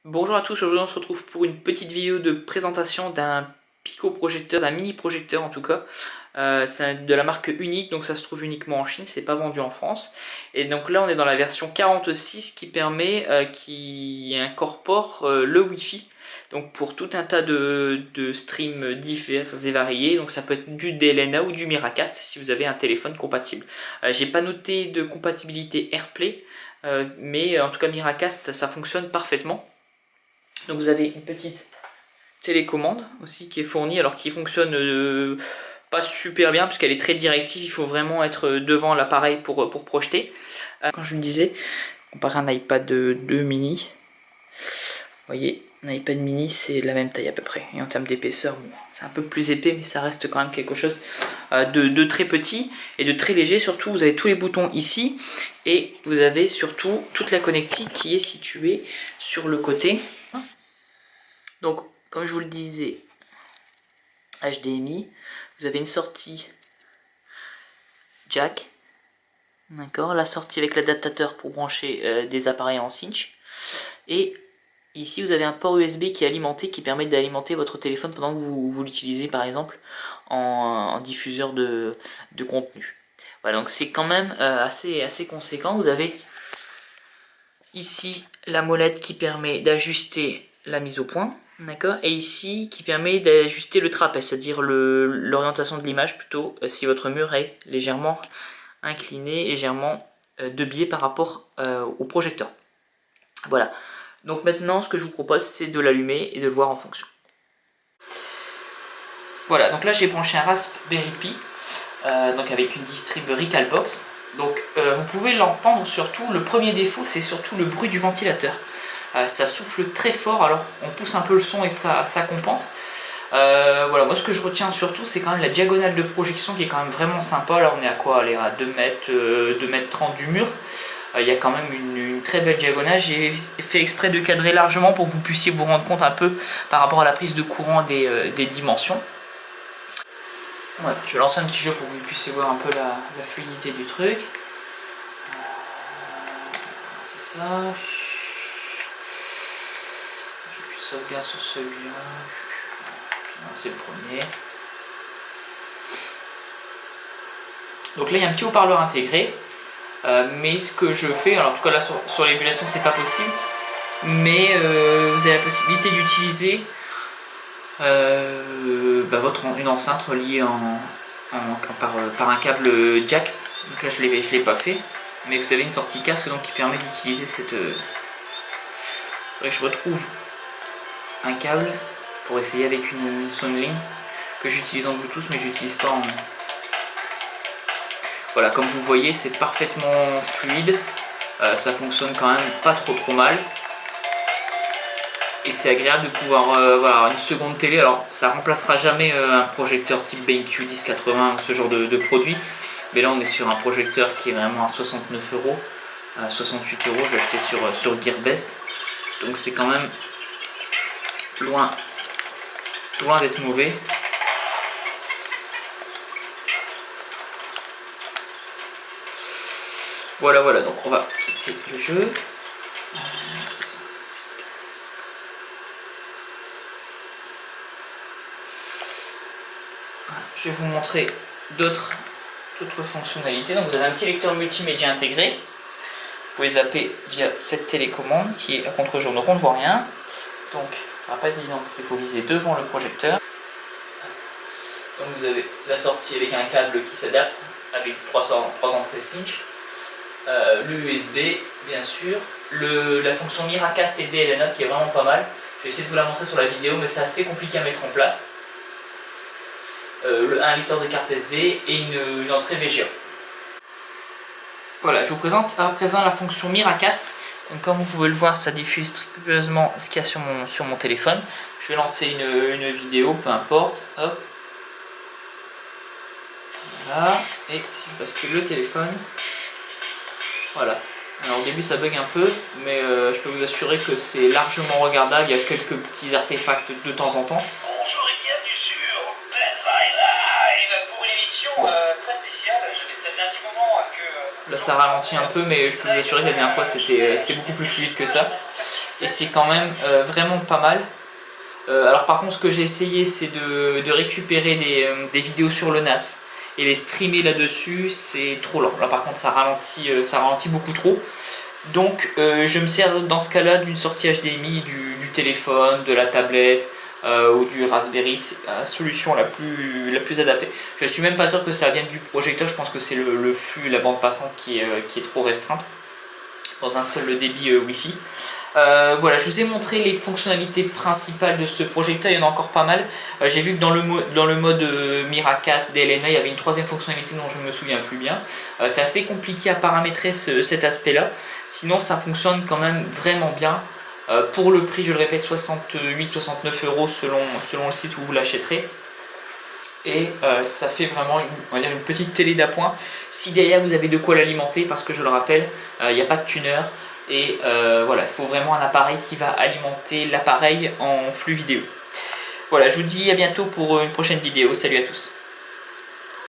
Bonjour à tous, aujourd'hui on se retrouve pour une petite vidéo de présentation d'un pico-projecteur, d'un mini-projecteur en tout cas. C'est de la marque Unique, donc ça se trouve uniquement en Chine, c'est pas vendu en France. Et donc là on est dans la version 46 qui incorpore le Wi-Fi. Donc pour tout un tas de streams divers et variés, donc ça peut être du DLNA ou du Miracast si vous avez un téléphone compatible. J'ai pas noté de compatibilité AirPlay, mais en tout cas Miracast ça fonctionne parfaitement. Donc vous avez une petite télécommande aussi qui est fournie, alors qui fonctionne pas super bien parce qu'elle est très directive, il faut vraiment être devant l'appareil pour projeter. Quand je me disais, comparé à un iPad 2 mini, vous voyez, un iPad mini c'est la même taille à peu près. Et en termes d'épaisseur, bon, c'est un peu plus épais mais ça reste quand même quelque chose de très petit et de très léger. Surtout vous avez tous les boutons ici et vous avez surtout toute la connectique qui est située sur le côté. Donc, comme je vous le disais, HDMI, vous avez une sortie jack, d'accord, la sortie avec l'adaptateur pour brancher des appareils en cinch, et ici vous avez un port USB qui est alimenté, qui permet d'alimenter votre téléphone pendant que vous l'utilisez par exemple en diffuseur de contenu. Voilà, donc c'est quand même assez conséquent. Vous avez ici la molette qui permet d'ajuster la mise au point. D'accord. Et ici, qui permet d'ajuster le trapèze, c'est-à-dire l'orientation de l'image plutôt, si votre mur est légèrement incliné, légèrement de biais par rapport au projecteur. Voilà. Donc maintenant, ce que je vous propose, c'est de l'allumer et de le voir en fonction. Voilà, donc là j'ai branché un Raspberry Pi, donc avec une distrib Recalbox. Donc vous pouvez l'entendre surtout, le premier défaut c'est surtout le bruit du ventilateur. Ça souffle très fort, alors on pousse un peu le son et ça compense. Voilà, moi ce que je retiens surtout c'est quand même la diagonale de projection qui est quand même vraiment sympa. Là on est à quoi? Aller à 2 mètres 30 du mur. Il y a quand même une très belle diagonale. J'ai fait exprès de cadrer largement pour que vous puissiez vous rendre compte un peu par rapport à la prise de courant des dimensions. Ouais, je vais lancer un petit jeu pour que vous puissiez voir un peu la fluidité du truc. C'est ça. J'ai plus de sauvegarde sur celui-là. C'est le premier. Donc là il y a un petit haut-parleur intégré. Mais ce que je fais, alors en tout cas là sur l'émulation c'est pas possible. Mais vous avez la possibilité d'utiliser une enceinte reliée par un câble jack. Donc là je l'ai pas fait. Mais vous avez une sortie casque donc qui permet d'utiliser cette... je retrouve un câble pour essayer avec une Soundlink que j'utilise en Bluetooth mais j'utilise pas en... Voilà, comme vous voyez c'est parfaitement fluide, ça fonctionne quand même pas trop mal. Et c'est agréable de pouvoir voilà, une seconde télé. Alors ça remplacera jamais un projecteur type BenQ 1080 ou ce genre de produit. Mais là on est sur un projecteur qui est vraiment à 69 €, 68 €, j'ai acheté sur Gearbest. Donc c'est quand même loin d'être mauvais. Voilà, donc on va quitter le jeu. C'est ça. Je vais vous montrer d'autres fonctionnalités. Donc vous avez un petit lecteur multimédia intégré. Vous pouvez zapper via cette télécommande qui est à contre-jour, donc on ne voit rien. Donc ça ne va pas être évident parce qu'il faut viser devant le projecteur. Donc vous avez la sortie avec un câble qui s'adapte avec 3 entrées cinch. L'USB bien sûr. La fonction Miracast et DLNA qui est vraiment pas mal. Je vais essayer de vous la montrer sur la vidéo mais c'est assez compliqué à mettre en place. Un lecteur de carte SD et une entrée VGA. Voilà, je vous présente à présent la fonction Miracast. Donc comme vous pouvez le voir, ça diffuse scrupuleusement ce qu'il y a sur mon téléphone. Je vais lancer une vidéo, peu importe. Hop. Voilà. Et si je bascule le téléphone, voilà. Alors au début ça bug un peu, mais je peux vous assurer que c'est largement regardable. Il y a quelques petits artefacts de temps en temps. Là ça ralentit un peu mais je peux vous assurer que la dernière fois c'était beaucoup plus fluide que ça. et c'est quand même vraiment pas mal. Alors par contre ce que j'ai essayé c'est de récupérer des vidéos sur le NAS et les streamer là-dessus, c'est trop lent. Là par contre ça ralentit beaucoup trop. Donc je me sers dans ce cas-là d'une sortie HDMI du téléphone, de la tablette ou du Raspberry. C'est la solution la plus adaptée. Je suis même pas sûr que ça vienne du projecteur, je pense que c'est le flux, la bande passante qui est trop restreinte dans un seul débit Wi-Fi. Voilà, je vous ai montré les fonctionnalités principales de ce projecteur, il y en a encore pas mal. J'ai vu que dans le mode Miracast DLNA, il y avait une troisième fonctionnalité dont je ne me souviens plus bien. C'est assez compliqué à paramétrer cet aspect-là, sinon ça fonctionne quand même vraiment bien. Pour le prix, je le répète, 68-69 € selon le site où vous l'achèterez. Et ça fait vraiment une petite télé d'appoint si derrière vous avez de quoi l'alimenter, parce que je le rappelle, il n'y a pas de tuner. Et voilà, il faut vraiment un appareil qui va alimenter l'appareil en flux vidéo. Voilà, je vous dis à bientôt pour une prochaine vidéo. Salut à tous.